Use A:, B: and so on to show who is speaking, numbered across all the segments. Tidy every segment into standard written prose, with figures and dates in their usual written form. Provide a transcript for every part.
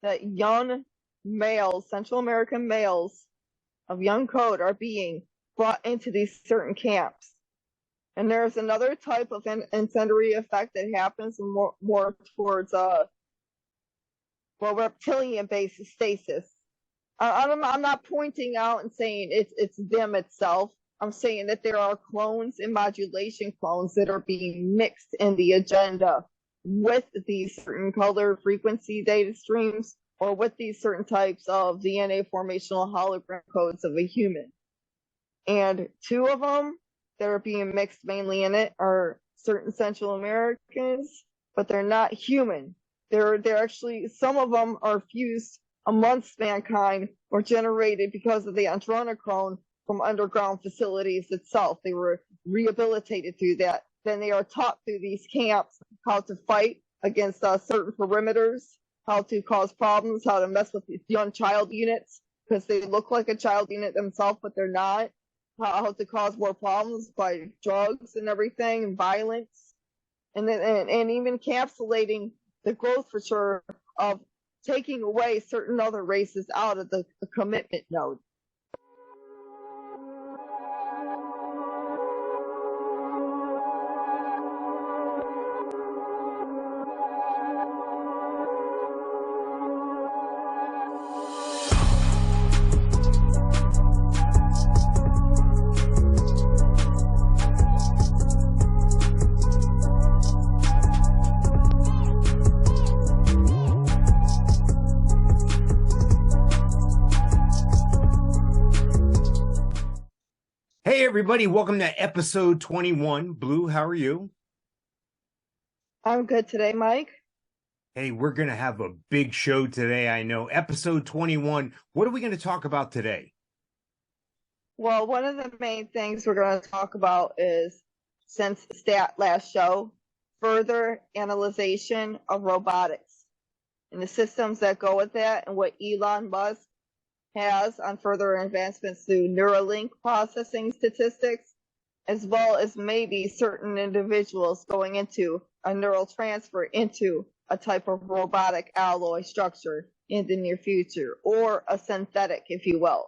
A: that young males, Central American males of young code, are being brought into these certain camps. And there's another type of incendiary effect that happens more towards reptilian-based stasis. I'm not pointing out and saying it's them itself. I'm saying that there are clones and modulation clones that are being mixed in the agenda with these certain color frequency data streams, or with these certain types of DNA formational hologram codes of a human. And two of them that are being mixed mainly in it are certain Central Americans, but they're not human. They're actually, some of them are fused amongst mankind or generated because of the adrenochrome from underground facilities itself. They were rehabilitated through that. Then they are taught through these camps how to fight against certain perimeters, how to cause problems, how to mess with these young child units because they look like a child unit themselves, but they're not. How to cause more problems by drugs and everything and violence, and then and even encapsulating the growth for sure of taking away certain other races out of the commitment node.
B: Hey everybody, welcome to episode 21. Blue, how are you?
A: I'm good today, Mike.
B: Hey, we're going to have a big show today, I know. Episode 21. What are we going to talk about today?
A: Well, one of the main things we're going to talk about is, since STAT last show, further analyzation of robotics and the systems that go with that, and what Elon Musk has on further advancements through Neuralink processing statistics, as well as maybe certain individuals going into a neural transfer into a type of robotic alloy structure in the near future, or a synthetic, if you will,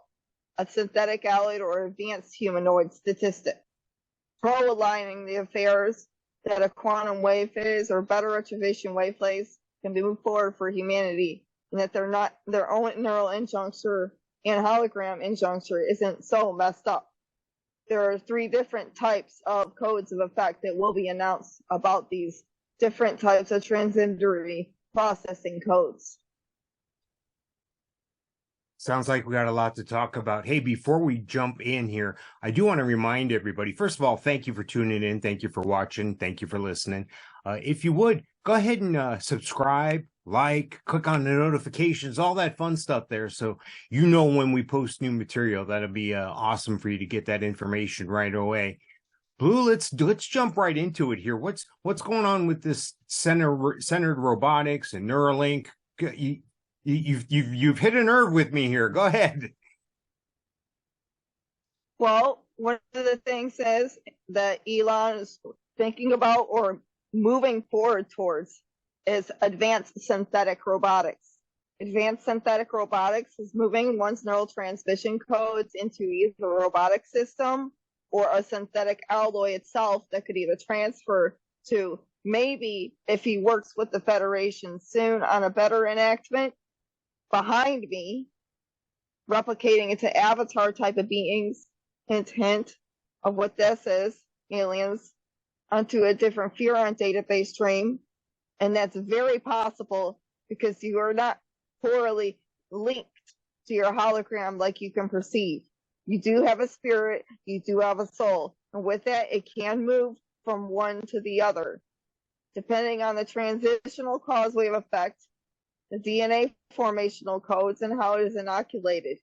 A: a synthetic alloy or advanced humanoid statistic, pro-aligning the affairs that a quantum wave phase or better retribution wave phase can be moved forward for humanity, and that they're not, their own neural injuncture and hologram injuncture isn't so messed up. There are 3 different types of codes of effect that will be announced about these different types of transcensory processing codes.
B: Sounds like we got a lot to talk about. Hey, before we jump in here, I do want to remind everybody, first of all, thank you for tuning in. Thank you for watching. Thank you for listening. If you would, go ahead and subscribe, like, click on the notifications, all that fun stuff there, so you know when we post new material. That'll be awesome for you to get that information right away. Blue, let's jump right into it here. What's going on with this centered robotics and Neuralink? You've hit a nerve with me here. Go ahead.
A: Well, one of the things is that Elon is thinking about or moving forward towards is advanced synthetic robotics. Advanced synthetic robotics is moving one's neural transmission codes into either a robotic system or a synthetic alloy itself that could either transfer to, maybe if he works with the Federation soon on a better enactment, behind me, replicating into avatar type of beings, hint of what this is, aliens, onto a different Furon database stream. And that's very possible because you are not poorly linked to your hologram like you can perceive. You do have a spirit, you do have a soul, and with that it can move from one to the other, depending on the transitional cause wave effect, the DNA formational codes, and how it is inoculated.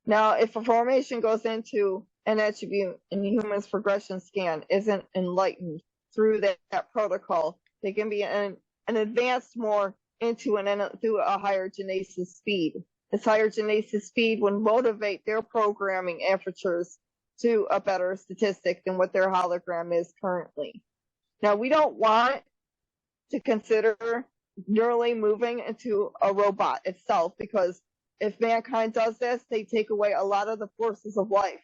A: Now, if a formation goes into an attribute and the human's progression scan isn't enlightened through that protocol, they can be an advanced more into through a higher genesis speed. This higher genesis speed would motivate their programming apertures to a better statistic than what their hologram is currently. Now, we don't want to consider neurally moving into a robot itself, because if mankind does this, they take away a lot of the forces of life.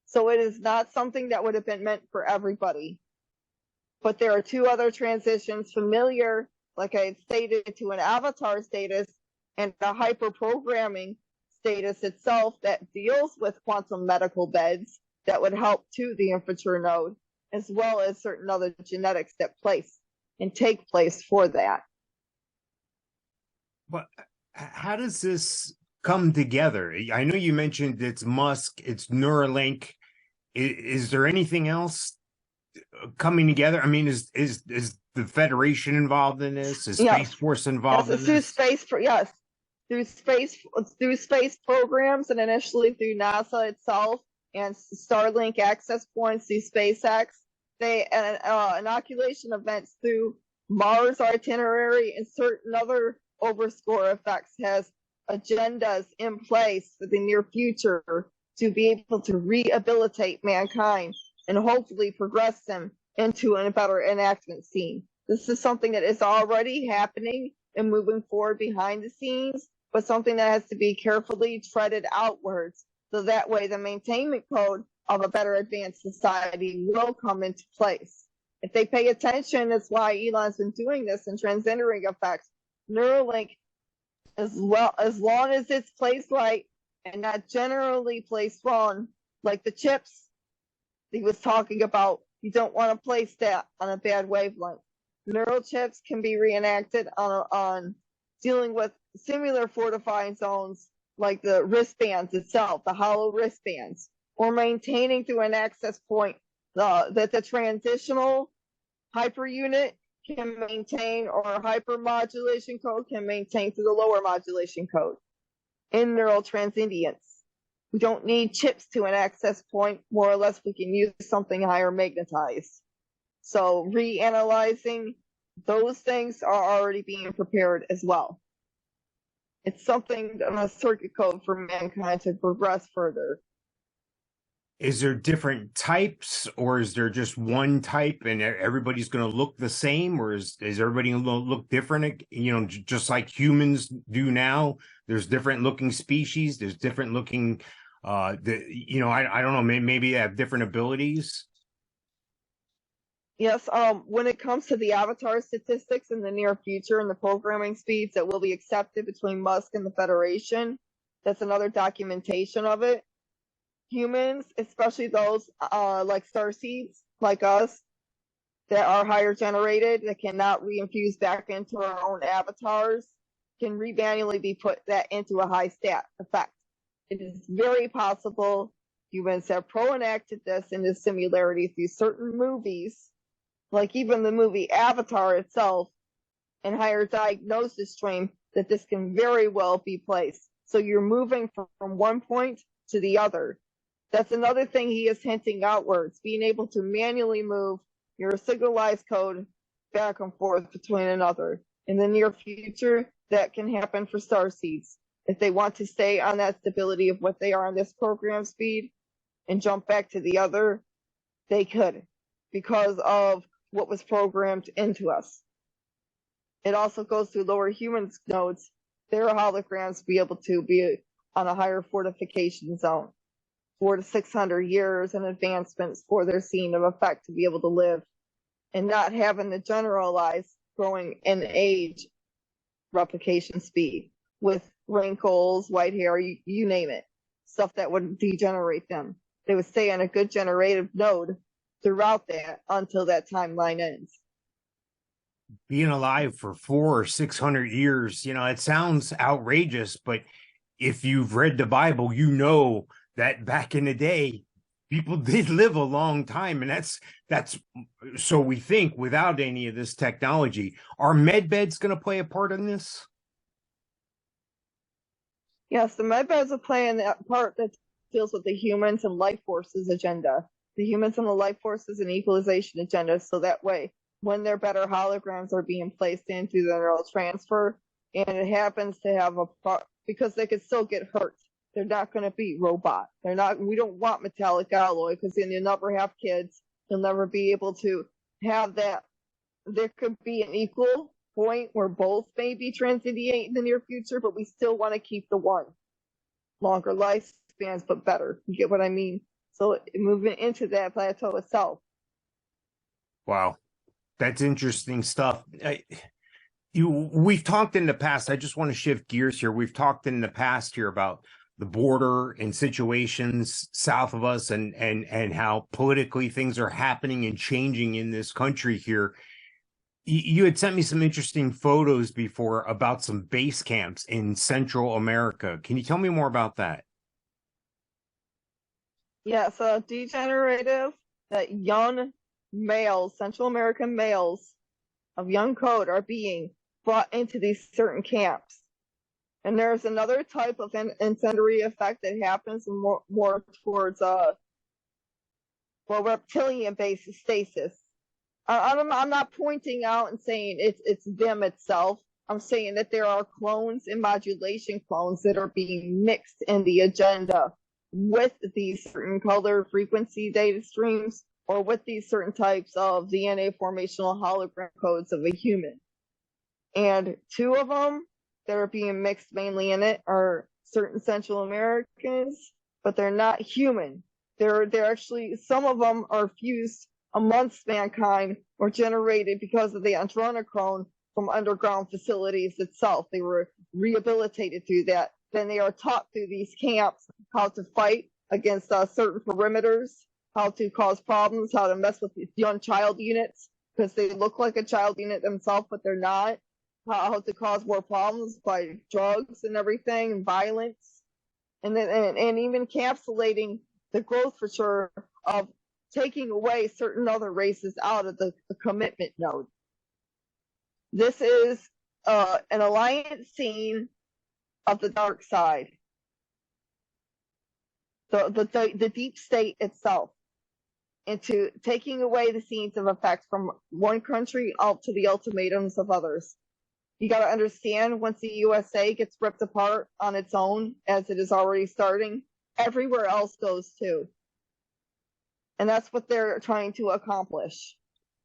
A: So it is not something that would have been meant for everybody. But there are two other transitions familiar, like I had stated, to an avatar status and a hyper-programming status itself that deals with quantum medical beds that would help to the infrature node, as well as certain other genetics that place and take place for that.
B: But how does this come together? I know you mentioned it's Musk, it's Neuralink. Is there anything else coming together? I mean, is the Federation involved in this? Is Space Force involved in this?
A: Through space programs, and initially through NASA itself and Starlink access points through SpaceX. They inoculation events through Mars itinerary and certain other overscore effects has agendas in place for the near future to be able to rehabilitate mankind and hopefully progress them into a better enactment scene. This is something that is already happening and moving forward behind the scenes, but something that has to be carefully treaded outwards, so that way the maintainment code of a better advanced society will come into place. If they pay attention, that's why Elon's been doing this in transgendering effects. Neuralink, as long as it's placed right and not generally placed wrong, like the chips he was talking about, you don't want to place that on a bad wavelength. Neural chips can be reenacted on dealing with similar fortifying zones like the wristbands itself, the hollow wristbands, or maintaining through an access point that the transitional hyper unit can maintain, or hyper modulation code can maintain through the lower modulation code in neural transients. We don't need chips to an access point. More or less, we can use something higher magnetized. So reanalyzing those things are already being prepared as well. It's something on a circuit code for mankind to progress further.
B: Is there different types, or is there just one type and everybody's going to look the same, or is everybody going to look different? You know, just like humans do now. There's different looking species. There's different looking. I don't know. Maybe they have different abilities.
A: Yes. When it comes to the avatar statistics in the near future and the programming speeds that will be accepted between Musk and the Federation, that's another documentation of it. Humans, especially those like starseeds, like us, that are higher generated, that cannot reinfuse back into our own avatars, can manually be put that into a high stat effect. It is very possible humans have pro-enacted this in this similarity through certain movies, like even the movie Avatar itself, and higher diagnosis stream, that this can very well be placed. So you're moving from one point to the other. That's another thing he is hinting outwards, being able to manually move your signalized code back and forth between another. In the near future, that can happen for starseeds. If they want to stay on that stability of what they are on this program speed and jump back to the other, they could, because of what was programmed into us. It also goes through lower human nodes. Their holograms be able to be on a higher fortification zone. 400 to 600 years and advancements for their scene of effect to be able to live and not having the generalized growing in age replication speed with wrinkles, white hair, you name it, stuff that would degenerate them. They would stay on a good generative node throughout that until that timeline ends.
B: Being alive for 400 or 600 years, it sounds outrageous, but if you've read the Bible, you know that back in the day, people did live a long time. And that's so we think without any of this technology. Are med beds going to play a part in this?
A: Yes, the med beds are playing that part that deals with the humans and life forces agenda. The humans and the life forces and equalization agenda. So that way, when their better holograms are being placed into the neural transfer, and it happens to have a part, because they could still get hurt. They're not going to be robot. We don't want metallic alloy, because then you'll never have kids. You'll never be able to have that. There could be an equal point where both may be transidiate in the near future, but we still want to keep the one. Longer lifespans, but better. You get what I mean? So moving into that plateau itself.
B: Wow. That's interesting stuff. We've talked in the past. I just want to shift gears here. We've talked in the past here about the border and situations south of us and how politically things are happening and changing in this country here. You had sent me some interesting photos before about some base camps in Central America. Can you tell me more about that?
A: Yeah, so degenerative, that young males, Central American males of young code are being brought into these certain camps. And there's another type of incendiary effect that happens more towards reptilian-based stasis. I'm not pointing out and saying it's them itself. I'm saying that there are clones and modulation clones that are being mixed in the agenda with these certain color frequency data streams or with these certain types of DNA formational hologram codes of a human. And two of them that are being mixed mainly in it are certain Central Americans, but they're not human. They're actually, some of them are fused amongst mankind or generated because of the adrenochrome from underground facilities itself. They were rehabilitated through that. Then they are taught through these camps how to fight against certain perimeters, how to cause problems, how to mess with young child units because they look like a child unit themselves, but they're not. How to cause more problems by drugs and everything, and violence, and even encapsulating the growth for sure of taking away certain other races out of the commitment node. This is an alliance scene of the dark side, the deep state itself, into taking away the scenes of effects from one country out to the ultimatums of others. You got to understand, once the USA gets ripped apart on its own, as it is already starting, everywhere else goes too. And that's what they're trying to accomplish.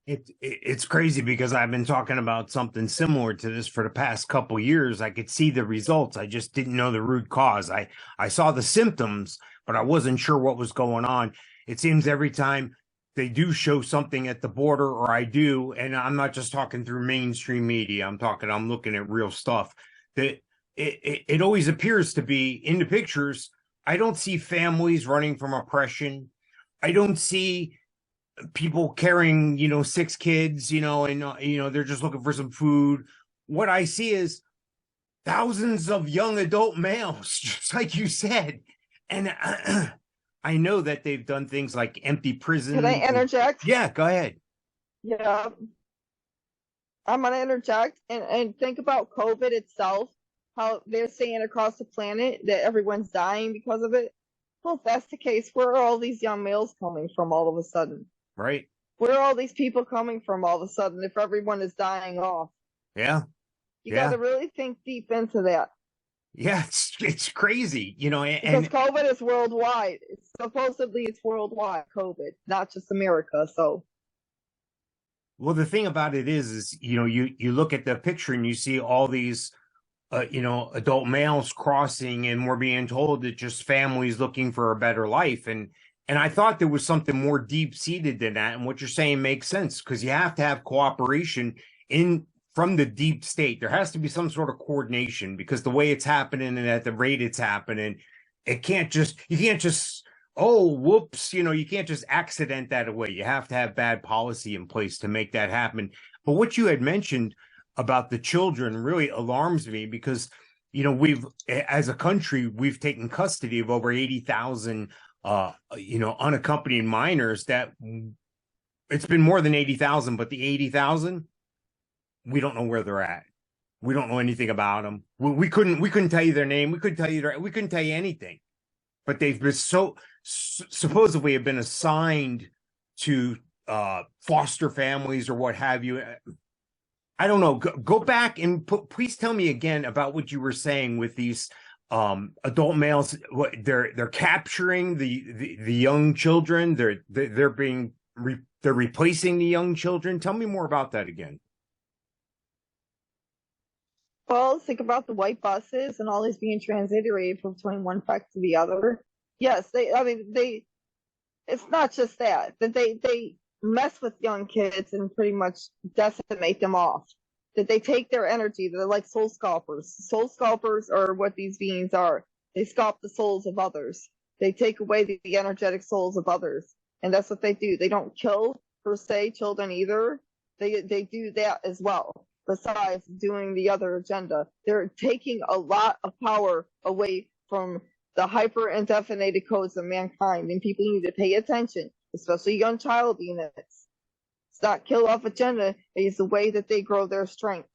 B: It's crazy because I've been talking about something similar to this for the past couple of years. I could see the results. I just didn't know the root cause. I saw the symptoms, but I wasn't sure what was going on. It seems every time they do show something at the border, or I do, and I'm not just talking through mainstream media, I'm looking at real stuff, that it always appears to be in the pictures. I don't see families running from oppression. I don't see people carrying, 6 kids, and, they're just looking for some food. What I see is thousands of young adult males, just like you said. And I know that they've done things like empty prisons.
A: Can I interject?
B: Yeah, go ahead.
A: Yeah. I'm going to interject and think about COVID itself, how they're saying across the planet that everyone's dying because of it. Well, if that's the case, where are all these young males coming from all of a sudden?
B: Right.
A: Where are all these people coming from all of a sudden if everyone is dying off?
B: Yeah.
A: You got to really think deep into that.
B: Yeah, it's crazy,
A: because COVID is worldwide. Supposedly it's worldwide, COVID, not just America. So,
B: well, the thing about it is you look at the picture and you see all these, adult males crossing, and we're being told that just families looking for a better life. And I thought there was something more deep seated than that. And what you're saying makes sense, because you have to have cooperation from the deep state. There has to be some sort of coordination, because the way it's happening and at the rate it's happening, you can't just, oh, whoops, you can't just accident that away. You have to have bad policy in place to make that happen. But what you had mentioned about the children really alarms me, because, as a country, we've taken custody of over 80,000, unaccompanied minors. That it's been more than 80,000, but the 80,000, we don't know where they're at. We don't know anything about them. We couldn't tell you their name. We couldn't tell you anything. But they've been supposedly have been assigned to foster families or what have you. I don't know. Go back and please tell me again about what you were saying with these adult males. What they're capturing the young children. They're replacing the young children. Tell me more about that again.
A: Well, think about the white buses and all these being transitory from between one fact to the other. Yes, it's not just that they mess with young kids and pretty much decimate them off. That they take their energy. They're like soul scalpers. Soul scalpers are what these beings are. They scalp the souls of others. They take away the energetic souls of others, and that's what they do. They don't kill per se children either. They do that as well. Besides doing the other agenda, they're taking a lot of power away from the hyper indefinite codes of mankind, and people need to pay attention, especially young child units. It's not kill off agenda, it's the way that they grow their strengths.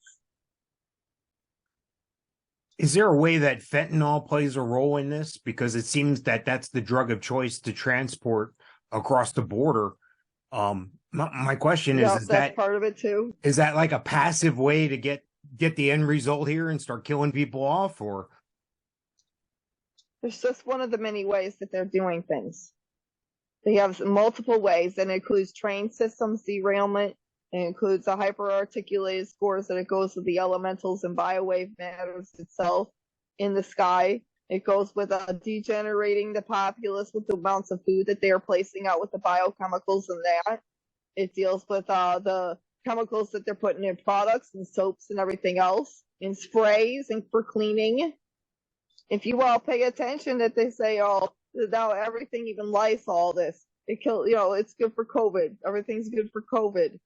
B: Is there a way that fentanyl plays a role in this? Because it seems that that's the drug of choice to transport across the border. My question is
A: that's part of it too?
B: Is that like a passive way to get the end result here and start killing people off, or?
A: It's just one of the many ways that they're doing things. They have multiple ways, and it includes train systems derailment. It includes the hyper-articulated scores that it goes with the elementals and biowave matters itself in the sky. It goes with degenerating the populace with the amounts of food that they are placing out with the biochemicals and that. It deals with the chemicals that they're putting in products and soaps and everything else, in sprays and for cleaning. If you all pay attention, that they say, oh, now everything, even Lysol, this, it kills, it's good for COVID. Everything's good for COVID.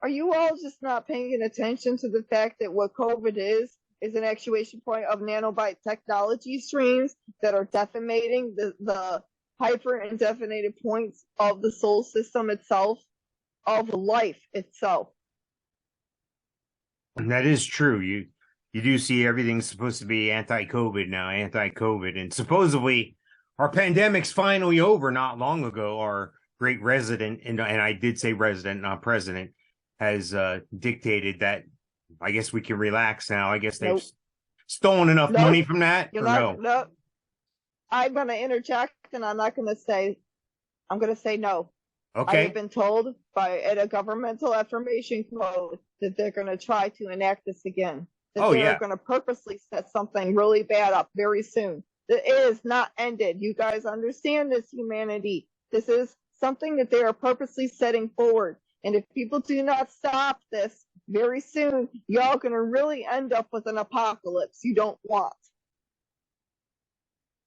A: Are you all just not paying attention to the fact that what COVID is an actuation point of nanobite technology streams that are decimating the hyper indefinite points of the soul system itself, of life itself?
B: And that is true. You do see everything's supposed to be anti-COVID now, and supposedly our pandemic's finally over not long ago. Our great resident, and I did say resident, not president, has dictated that I guess we can relax now. I guess they've stolen enough money from that.
A: No. I'm going to interject, and I'm going to say no.
B: Okay.
A: I have been told by a governmental affirmation code that they're going to try to enact this again. That they're going to purposely set something really bad up very soon. It is not ended. You guys understand this, humanity. This is something that they are purposely setting forward. And if people do not stop this very soon, y'all going to really end up with an apocalypse you don't want.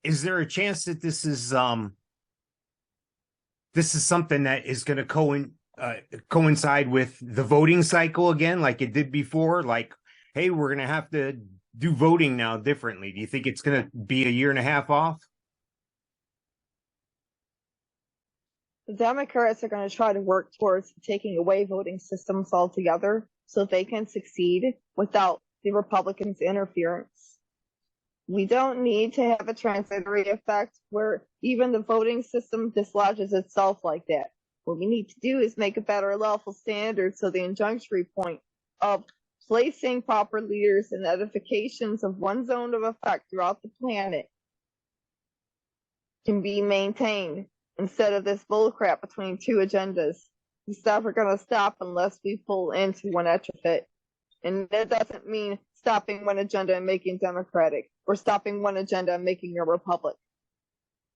B: Is there a chance that this is something that is going to coincide with the voting cycle again, like it did before? Like, hey, we're going to have to do voting now differently. Do you think it's going to be a year and a half off?
A: The Democrats are going to try to work towards taking away voting systems altogether so they can succeed without the Republicans' interference. We don't need to have a transitory effect where even the voting system dislodges itself like that. What we need to do is make a better lawful standard so the injunctory point of placing proper leaders and edifications of one zone of effect throughout the planet can be maintained instead of this bullcrap between two agendas. It's never going to stop unless we pull into one retrofit. And that doesn't mean stopping one agenda and making democratic, or stopping one agenda and making a republic.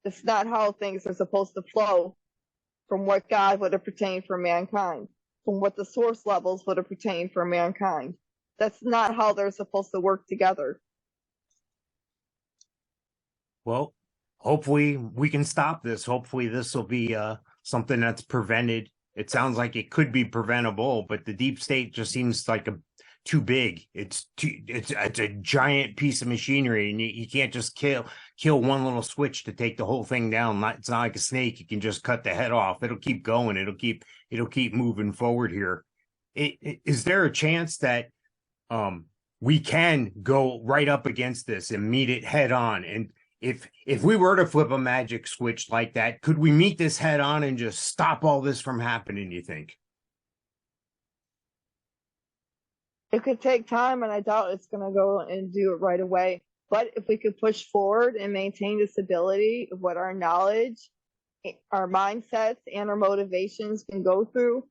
A: That's not how things are supposed to flow from what God would have pertained for mankind, from what the source levels would have pertained for mankind. That's not how they're supposed to work together.
B: Well, hopefully we can stop this. Hopefully this will be something that's prevented. It sounds like it could be preventable, but the deep state just seems like too big. It's a giant piece of machinery, and you can't just kill one little switch to take the whole thing down. It's not like a snake. You can just cut the head off. It'll keep going. It'll keep moving forward here. Is there a chance that we can go right up against this and meet it head on? And if we were to flip a magic switch like that, could we meet this head on and just stop all this from happening, you think?
A: It could take time, and I doubt it's going to go and do it right away. But if we could push forward and maintain the stability of what our knowledge, our mindsets, and our motivations can go through,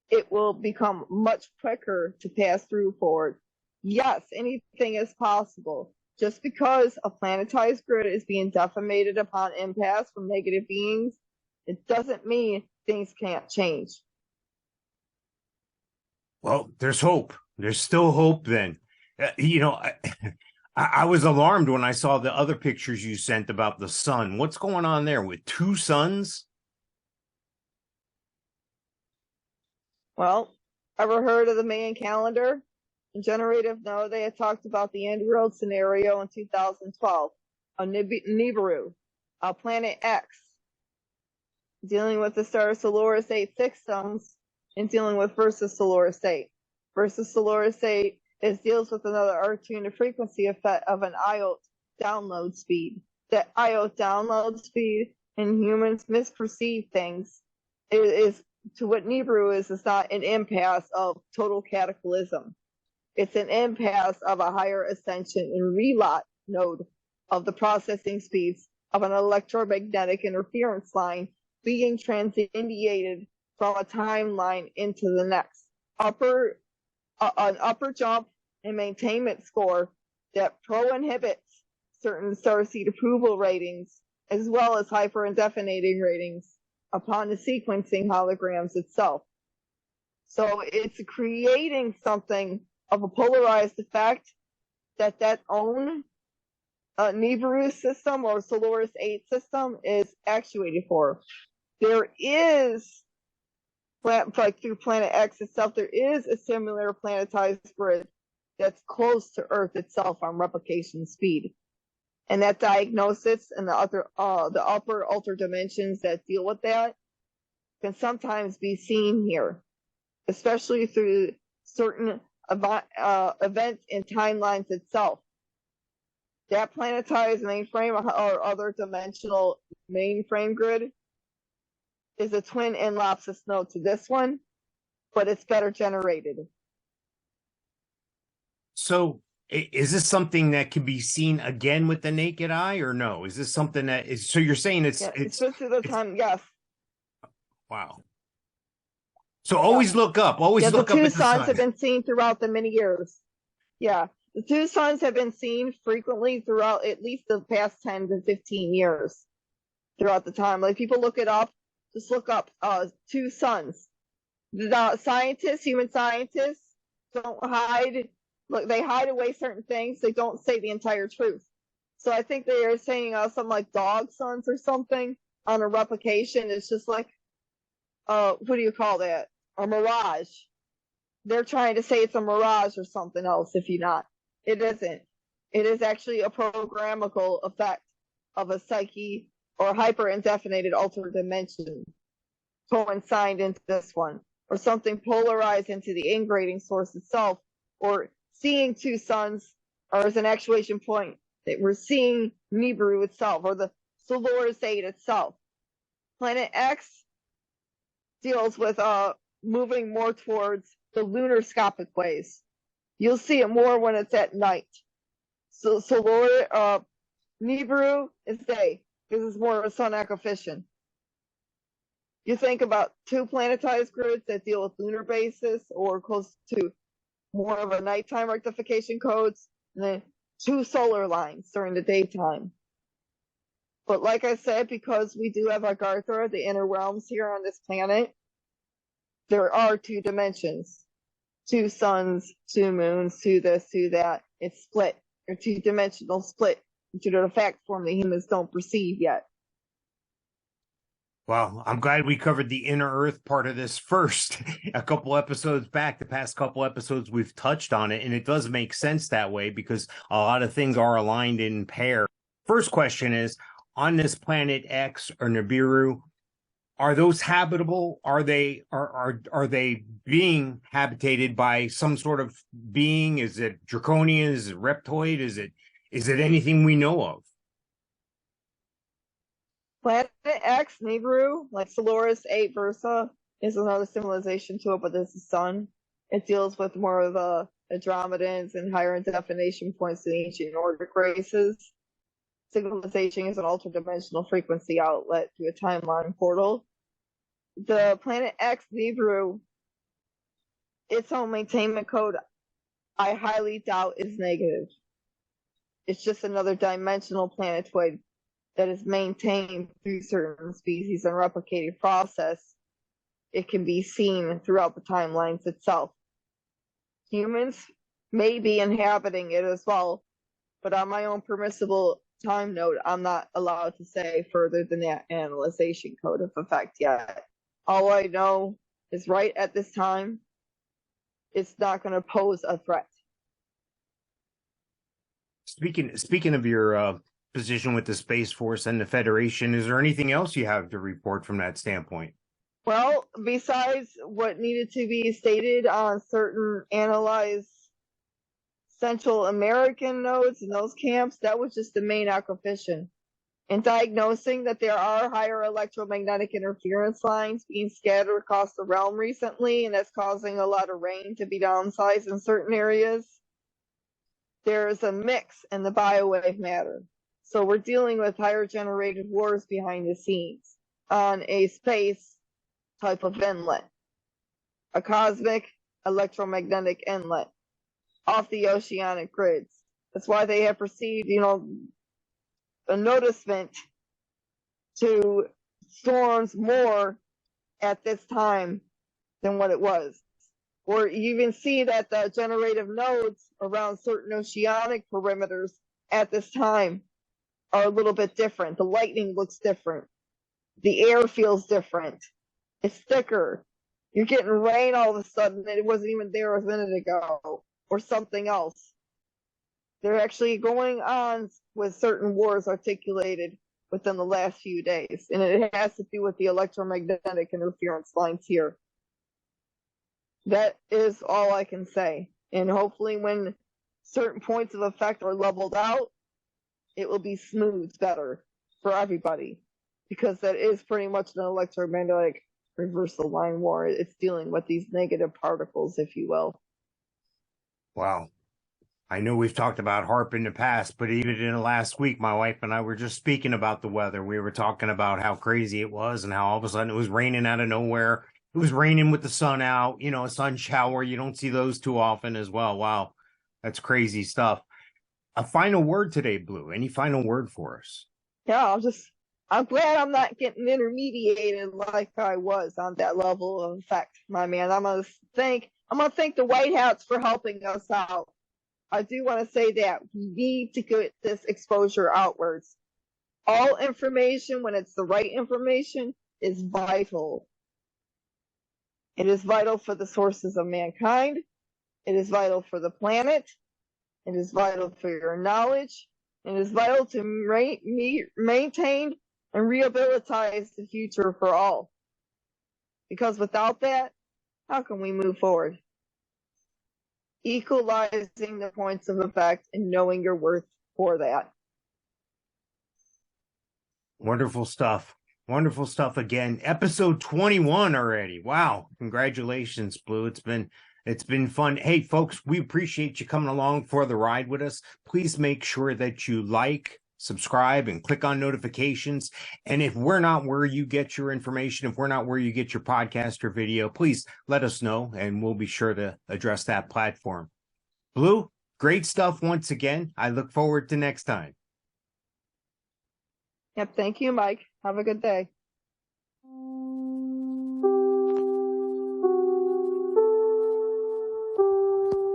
A: it will become much quicker to pass through forward. yes, anything is possible. Just because a planetized grid is being decimated upon impasse from negative beings, it doesn't mean things can't change.
B: Well, there's hope. There's still hope then. I was alarmed when I saw the other pictures you sent about the sun. What's going on there with two suns?
A: Well, ever heard of the Mayan calendar? In Generative No, they had talked about the end world scenario in 2012 on Nibiru, Planet X, dealing with the star Solaris 8 systems and dealing with versus Solaris 8. Versus Solaris 8 deals with another Arcturian frequency effect of an IOT download speed. That IOT download speed and humans misperceive things is to what Nibiru is not an impasse of total cataclysm. It's an impasse of a higher ascension and relot node of the processing speeds of an electromagnetic interference line being transiendiated from a timeline into the next. An upper jump and maintainment score that pro-inhibits certain starseed approval ratings, as well as hyper-indefinite ratings upon the sequencing holograms itself. So it's creating something of a polarized effect that own Nibiru system or Solaris 8 system is actuated for. There is, like through Planet X itself, there is a similar planetized grid that's close to Earth itself on replication speed. And that diagnosis and the upper alter dimensions that deal with that can sometimes be seen here, especially through certain events and timelines itself. That planetized mainframe or other dimensional mainframe grid is a twin Enlopsis node to this one, but it's better generated.
B: So is this something that can be seen again with the naked eye, or no? Is this something that is, so you're saying it's
A: just to the time, yes.
B: Wow. So always look up, always look up at the sun.
A: The two suns have been seen throughout the many years. Yeah, the two suns have been seen frequently throughout at least the past 10 to 15 years throughout the time. Like people look it up, just look up two suns. The scientists, human scientists, don't hide. Look, they hide away certain things. They don't say the entire truth. So I think they are saying something like dog suns or something on a replication. It's just like, what do you call that? A mirage. They're trying to say it's a mirage or something else if you're not. It isn't. It is actually a programmable effect of a psyche or hyper-indefinite altered dimension coincided into this one, or something polarized into the ingrading source itself, or seeing two suns, or as an actuation point that we're seeing Nibiru itself, or the Solaris 8 itself. Planet X deals with moving more towards the lunar scopic ways. You'll see it more when it's at night. So Nibiru is day, because it's more of a sun ecophysian. You think about two planetized grids that deal with lunar basis or close to more of a nighttime rectification codes, and then two solar lines during the daytime. But like I said, because we do have Hathor, the inner realms here on this planet, there are two dimensions. Two suns, two moons, two this, two that. It's split. Or two-dimensional split into the fact form that humans don't perceive yet.
B: Well, I'm glad we covered the inner Earth part of this first. A couple episodes back, the past couple episodes, we've touched on it, and it does make sense that way because a lot of things are aligned in pair. First question is, on this planet X or Nibiru, are those habitable? Are they being habitated by some sort of being? Is it draconian? Is it reptoid? Is it anything we know of?
A: Planet X, Nibiru, like Solaris 8 Versa, is another civilization to it, but this is sun. It deals with more of the Andromedans and higher definition points to the ancient Nordic races. Civilization is an ultra-dimensional frequency outlet to a timeline portal. The Planet X Nibiru, its own maintainment code I highly doubt is negative. It's just another dimensional planetoid that is maintained through certain species and replicated process. It can be seen throughout the timelines itself. Humans may be inhabiting it as well, but on my own permissible time note, I'm not allowed to say further than that analyzation code of effect yet. All I know is right at this time, it's not going to pose a threat.
B: Speaking of your position with the Space Force and the Federation, is there anything else you have to report from that standpoint?
A: Well, besides what needed to be stated on certain analyzed Central American nodes and those camps, that was just the main acquisition. In diagnosing that there are higher electromagnetic interference lines being scattered across the realm recently, and that's causing a lot of rain to be downsized in certain areas, there is a mix in the biowave matter. So we're dealing with higher generated wars behind the scenes on a space type of inlet, a cosmic electromagnetic inlet off the oceanic grids. That's why they have received, a noticement to storms more at this time than what it was. Or you even see that the generative nodes around certain oceanic perimeters at this time are a little bit different. The lightning looks different. The air feels different. It's thicker. You're getting rain all of a sudden and it wasn't even there a minute ago, or something else. They're actually going on with certain wars articulated within the last few days, and it has to do with the electromagnetic interference lines here. That is all I can say. And hopefully when certain points of effect are leveled out, it will be smoothed better for everybody, because that is pretty much an electromagnetic reversal line war. It's dealing with these negative particles, if you will.
B: Wow. I know we've talked about HAARP in the past, but even in the last week, my wife and I were just speaking about the weather. We were talking about how crazy it was and how all of a sudden it was raining out of nowhere. It was raining with the sun out, a sun shower. You don't see those too often as well. Wow. That's crazy stuff. A final word today, Blue. Any final word for us?
A: Yeah, I'm glad I'm not getting intermediated like I was on that level of effect, my man. I'm gonna thank the White Hats for helping us out. I do want to say that we need to get this exposure outwards. All information, when it's the right information, is vital. It is vital for the sources of mankind. It is vital for the planet. It is vital for your knowledge. It is vital to maintain and rehabilitate the future for all. Because without that, how can we move forward? Equalizing the points of effect and knowing your worth for that.
B: Wonderful stuff. Wonderful stuff again. Episode 21 already. Wow. Congratulations, Blue. It's been fun. Hey, folks, we appreciate you coming along for the ride with us. Please make sure that you like, subscribe, and click on notifications. And if we're not where you get your information, if we're not where you get your podcast or video, please let us know, and we'll be sure to address that platform. Blue, great stuff once again. I look forward to next time.
A: Yep. Thank you, Mike. Have a good day.